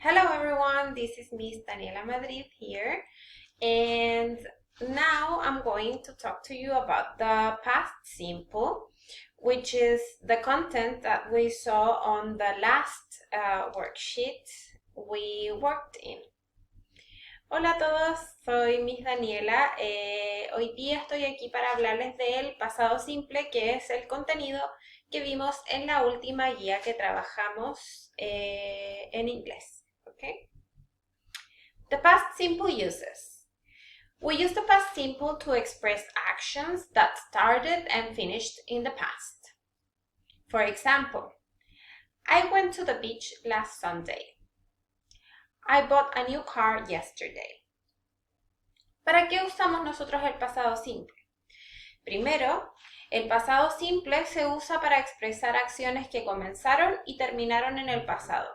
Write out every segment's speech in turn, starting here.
Hello everyone, this is Miss Daniela Madrid here, and now I'm going to talk to you about the past simple, which is the content that we saw on the last worksheet we worked in. Hola a todos, soy Miss Daniela. Hoy día estoy aquí para hablarles del pasado simple, que es el contenido que vimos en la última guía que trabajamos en inglés. Okay. The past simple uses. We use the past simple to express actions that started and finished in the past. For example, I went to the beach last Sunday. I bought a new car yesterday. ¿Para qué usamos nosotros el pasado simple? Primero, el pasado simple se usa para expresar acciones que comenzaron y terminaron en el pasado.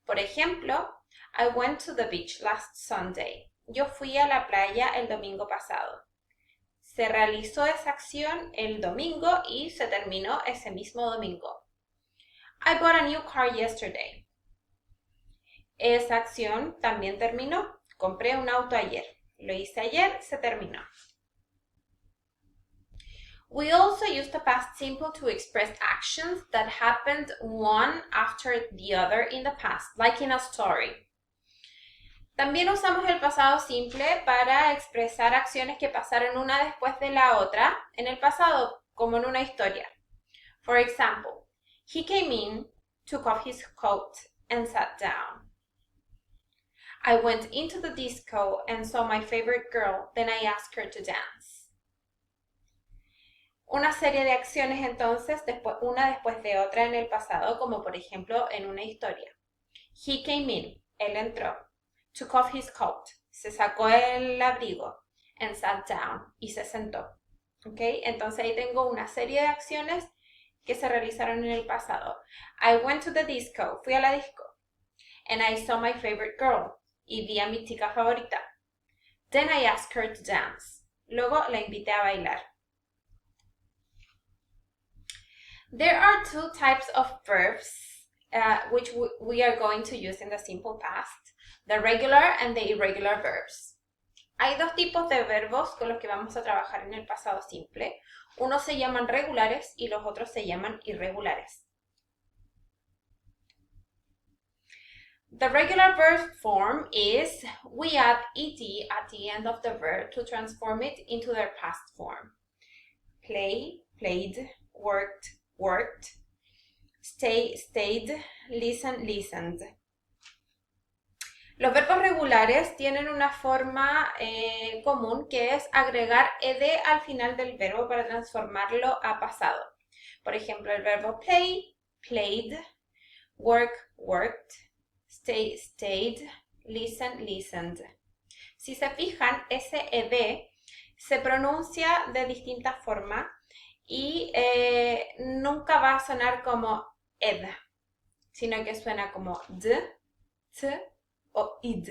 Por ejemplo, I went to the beach last Sunday. Yo fui a la playa el domingo pasado. Se realizó esa acción el domingo y se terminó ese mismo domingo. I bought a new car yesterday. Esa acción también terminó. Compré un auto ayer. Lo hice ayer, se terminó. We also use the past simple to express actions that happened one after the other in the past, like in a story. También usamos el pasado simple para expresar acciones que pasaron una después de la otra en el pasado, como en una historia. For example, he came in, took off his coat, and sat down. I went into the disco and saw my favorite girl, then I asked her to dance. Una serie de acciones entonces, una después de otra en el pasado, como por ejemplo en una historia. He came in, él entró. Took off his coat, se sacó el abrigo. And sat down, y se sentó. ¿Ok? Entonces ahí tengo una serie de acciones que se realizaron en el pasado. I went to the disco, fui a la disco. And I saw my favorite girl, y vi a mi chica favorita. Then I asked her to dance. Luego la invité a bailar. There are two types of verbs which we are going to use in the simple past, the regular and the irregular verbs. Hay dos tipos de verbos con los que vamos a trabajar en el pasado simple. Unos se llaman regulares y los otros se llaman irregulares. The regular verb form is we add ed at the end of the verb to transform it into their past form. Play, played, worked, worked, stay, stayed, listen, listened. Los verbos regulares tienen una forma común que es agregar ed al final del verbo para transformarlo a pasado. Por ejemplo, el verbo play, played, work, worked, stay, stayed, listen, listened. Si se fijan, ese ed se pronuncia de distintas formas y nunca va a sonar como ed, sino que suena como d, t o id.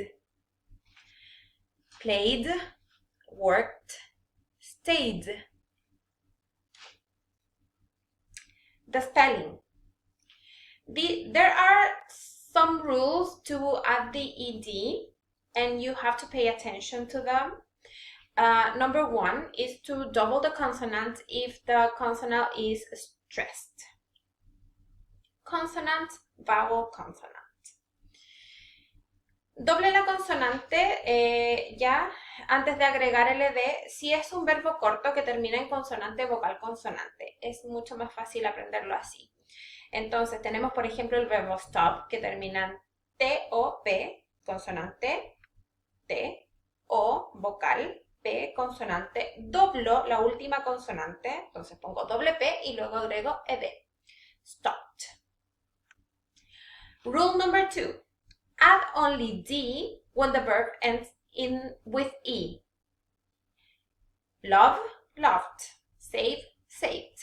Played, worked, stayed. The spelling. There are some rules to add the ed, and you have to pay attention to them. Number one is to double the consonant if the consonant is stressed. Consonant, vowel, consonant. Doble la consonante ya antes de agregar el ed si es un verbo corto que termina en consonante, vocal, consonante. Es mucho más fácil aprenderlo así. Entonces tenemos por ejemplo el verbo stop que termina en T o P, consonante, T, O, vocal, P, consonante, doblo la última consonante, entonces pongo doble P y luego agrego ed. Stopped. Rule number 2. Add only D when the verb ends with E. Love, loved. Save, saved.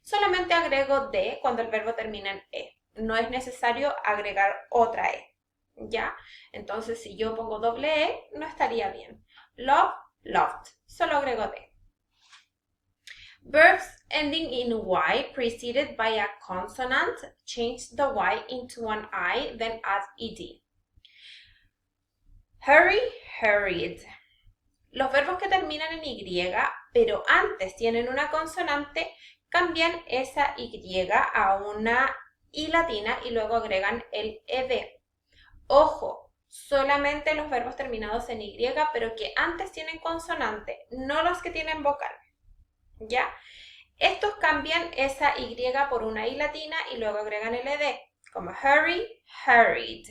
Solamente agrego D cuando el verbo termina en E. No es necesario agregar otra E. ¿Ya? Entonces, si yo pongo doble E, no estaría bien. Love, loved. Solo agrego D. Verbs ending in Y preceded by a consonant, change the Y into an I, then add ed. Hurry, hurried. Los verbos que terminan en Y, pero antes tienen una consonante, cambian esa Y a una I latina y luego agregan el ed. Ojo, solamente los verbos terminados en Y, pero que antes tienen consonante, no los que tienen vocal. ¿Ya? Estos cambian esa Y por una I latina y luego agregan el ed, como hurry, hurried.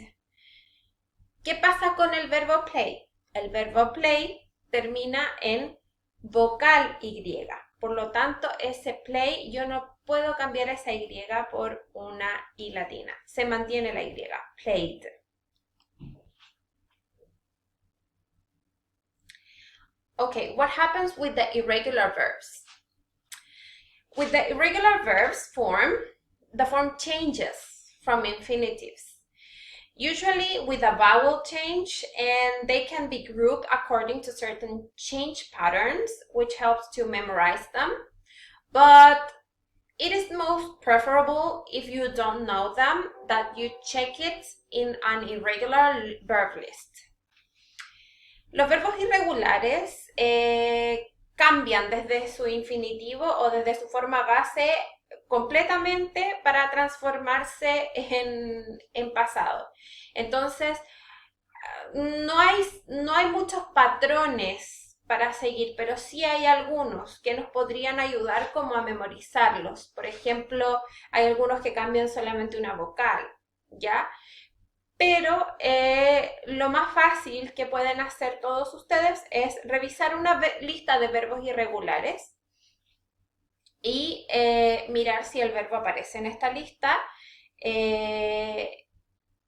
¿Qué pasa con el verbo play? El verbo play termina en vocal Y. Por lo tanto, ese play yo no puedo cambiar esa Y por una I latina. Se mantiene la Y, played. Okay, what happens with the irregular verbs? With the irregular verbs form, the form changes from infinitives. Usually with a vowel change, and they can be grouped according to certain change patterns, which helps to memorize them. But it is most preferable, if you don't know them, that you check it in an irregular verb list. Los verbos irregulares cambian desde su infinitivo o desde su forma base completamente para transformarse en pasado. Entonces, no hay muchos patrones para seguir, pero sí hay algunos que nos podrían ayudar como a memorizarlos. Por ejemplo, hay algunos que cambian solamente una vocal, ¿ya? Pero lo más fácil que pueden hacer todos ustedes es revisar una lista de verbos irregulares y mirar si el verbo aparece en esta lista.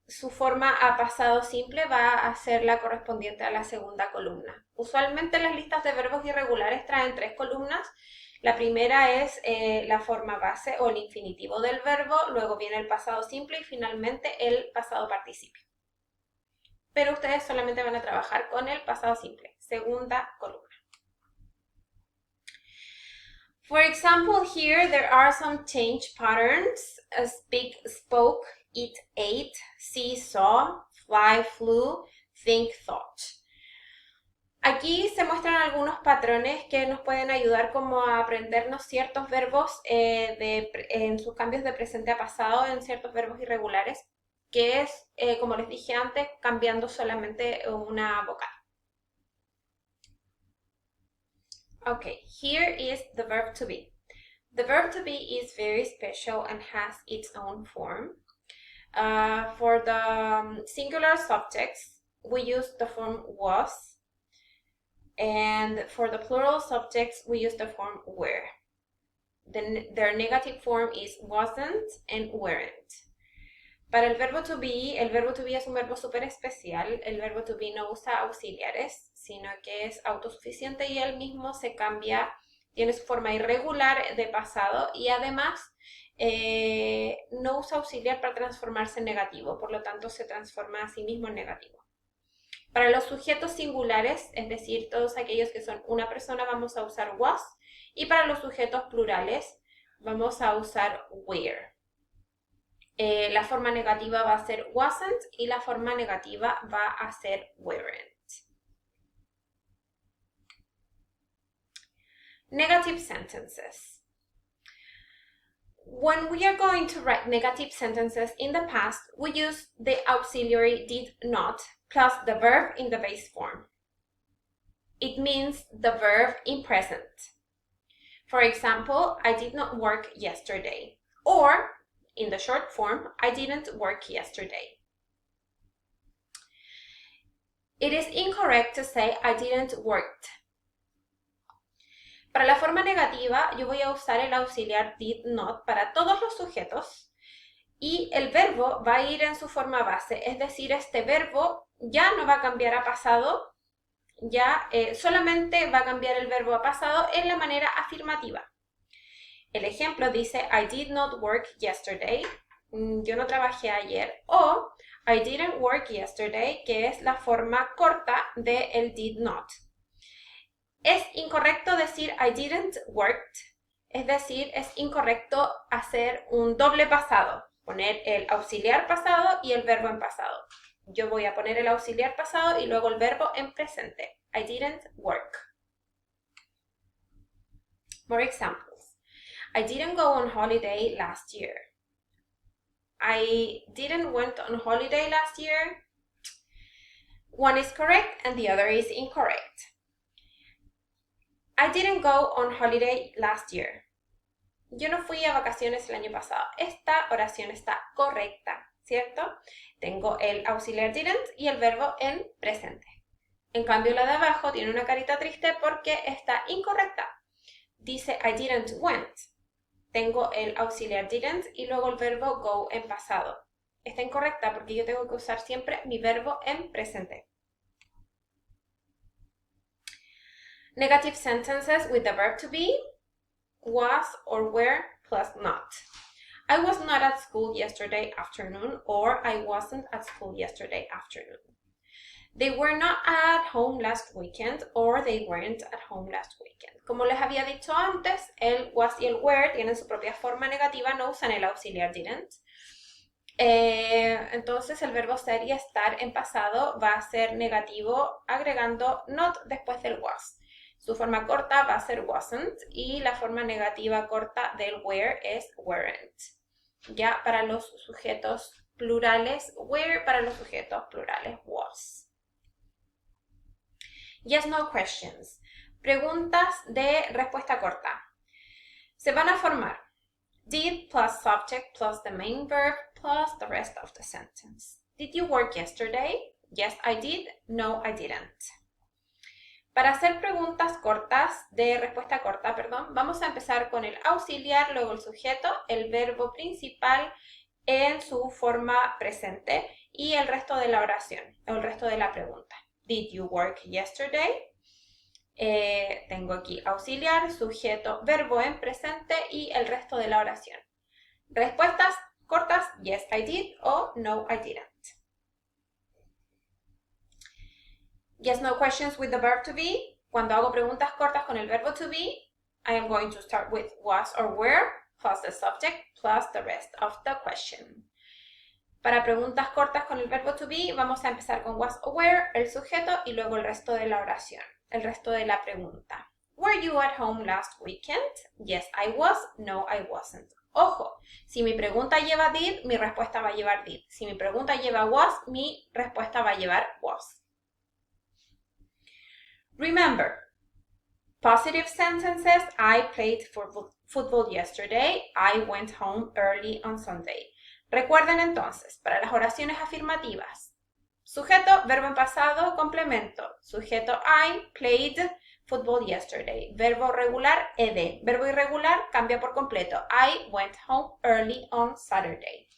Su forma a pasado simple va a ser la correspondiente a la segunda columna. Usualmente las listas de verbos irregulares traen 3 columnas. La primera es la forma base o el infinitivo del verbo, luego viene el pasado simple y finalmente el pasado participio. Pero ustedes solamente van a trabajar con el pasado simple, segunda columna. For example, here there are some change patterns. Speak, spoke, eat, ate, see, saw, fly, flew, think, thought. Aquí se muestran algunos patrones que nos pueden ayudar como a aprendernos ciertos verbos en sus cambios de presente a pasado, en ciertos verbos irregulares, que es, como les dije antes, cambiando solamente una vocal. Okay, here is the verb to be. The verb to be is very special and has its own form. For the singular subjects, we use the form was. And for the plural subjects, we use the form were. Their negative form is wasn't and weren't. Para el verbo to be es un verbo súper especial. El verbo to be no usa auxiliares, sino que es autosuficiente y él mismo se cambia, tiene su forma irregular de pasado y además no usa auxiliar para transformarse en negativo, por lo tanto se transforma a sí mismo en negativo. Para los sujetos singulares, es decir, todos aquellos que son una persona, vamos a usar was, y para los sujetos plurales vamos a usar were. La forma negativa va a ser wasn't y la forma negativa va a ser weren't. Negative sentences. When we are going to write negative sentences in the past, we use the auxiliary did not plus the verb in the base form. It means the verb in present. For example, I did not work yesterday. Or, in the short form, I didn't work yesterday. It is incorrect to say I didn't work. Para la forma negativa, yo voy a usar el auxiliar did not para todos los sujetos y el verbo va a ir en su forma base, es decir, este verbo ya no va a cambiar a pasado, ya solamente va a cambiar el verbo a pasado en la manera afirmativa. El ejemplo dice, I did not work yesterday, yo no trabajé ayer, o I didn't work yesterday, que es la forma corta de el did not. Es incorrecto decir I didn't work, es decir, es incorrecto hacer un doble pasado, poner el auxiliar pasado y el verbo en pasado. Yo voy a poner el auxiliar pasado y luego el verbo en presente. I didn't work. More examples. I didn't go on holiday last year. I didn't went on holiday last year. One is correct and the other is incorrect. I didn't go on holiday last year. Yo no fui a vacaciones el año pasado. Esta oración está correcta, ¿cierto? Tengo el auxiliar didn't y el verbo en presente. En cambio, la de abajo tiene una carita triste porque está incorrecta. Dice I didn't went. Tengo el auxiliar didn't y luego el verbo go en pasado. Está incorrecta porque yo tengo que usar siempre mi verbo en presente. Negative sentences with the verb to be, was or were plus not. I was not at school yesterday afternoon, or I wasn't at school yesterday afternoon. They were not at home last weekend, or they weren't at home last weekend. Como les había dicho antes, el was y el were tienen su propia forma negativa, no usan el auxiliar didn't. Entonces el verbo ser y estar en pasado va a ser negativo agregando not después del was. Su forma corta va a ser wasn't y la forma negativa corta del were es weren't. Ya para los sujetos plurales, were, para los sujetos plurales, was. Yes, no questions. Preguntas de respuesta corta. Se van a formar did plus subject plus the main verb plus the rest of the sentence. Did you work yesterday? Yes, I did. No, I didn't. Para hacer preguntas cortas, de respuesta corta, vamos a empezar con el auxiliar, luego el sujeto, el verbo principal en su forma presente y el resto de la oración, o el resto de la pregunta. Did you work yesterday? Tengo aquí auxiliar, sujeto, verbo en presente y el resto de la oración. Respuestas cortas, yes, I did o no, I didn't. Yes, no questions with the verb to be. Cuando hago preguntas cortas con el verbo to be, I am going to start with was or were, plus the subject, plus the rest of the question. Para preguntas cortas con el verbo to be, vamos a empezar con was or were, el sujeto, y luego el resto de la oración, el resto de la pregunta. Were you at home last weekend? Yes, I was. No, I wasn't. Ojo, si mi pregunta lleva did, mi respuesta va a llevar did. Si mi pregunta lleva was, mi respuesta va a llevar was. Remember, positive sentences, I played football yesterday, I went home early on Sunday. Recuerden entonces, para las oraciones afirmativas, sujeto, verbo en pasado, complemento. Sujeto I played football yesterday. Verbo regular, ed. Verbo irregular, cambia por completo. I went home early on Saturday.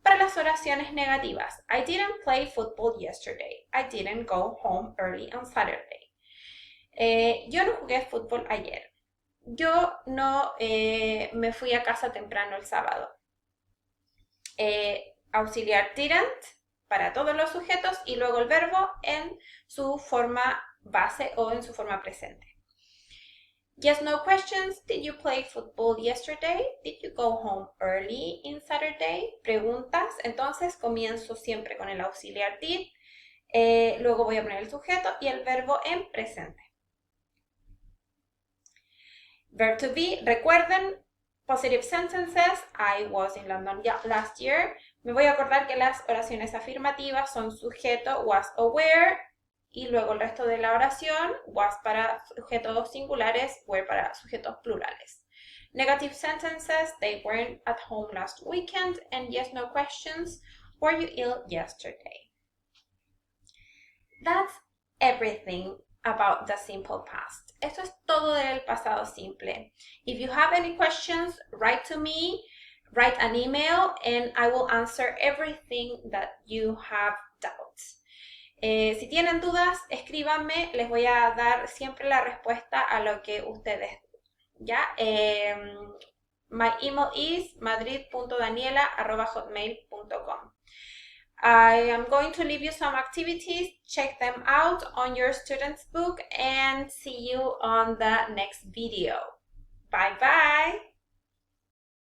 Para las oraciones negativas, I didn't play football yesterday. I didn't go home early on Saturday. Yo no jugué fútbol ayer. Yo no me fui a casa temprano el sábado. Auxiliar didn't para todos los sujetos y luego el verbo en su forma base o en su forma presente. Yes, no questions. Did you play football yesterday? Did you go home early in Saturday? Preguntas. Entonces comienzo siempre con el auxiliar did. Luego voy a poner el sujeto y el verbo en presente. Verb to be, recuerden, positive sentences, I was in London last year. Me voy a acordar que las oraciones afirmativas son sujeto, was o were, y luego el resto de la oración, was para sujetos singulares, were para sujetos plurales. Negative sentences, they weren't at home last weekend, and yes, no questions, were you ill yesterday? That's everything about the simple past. Esto es todo del pasado simple. If you have any questions, write to me, write an email, and I will answer everything that you have doubts. Si tienen dudas, escríbanme, les voy a dar siempre la respuesta a lo que ustedes, ¿ya? My email is madrid.daniela@hotmail.com. I am going to leave you some activities. Check them out on your student's book and see you on the next video. Bye bye.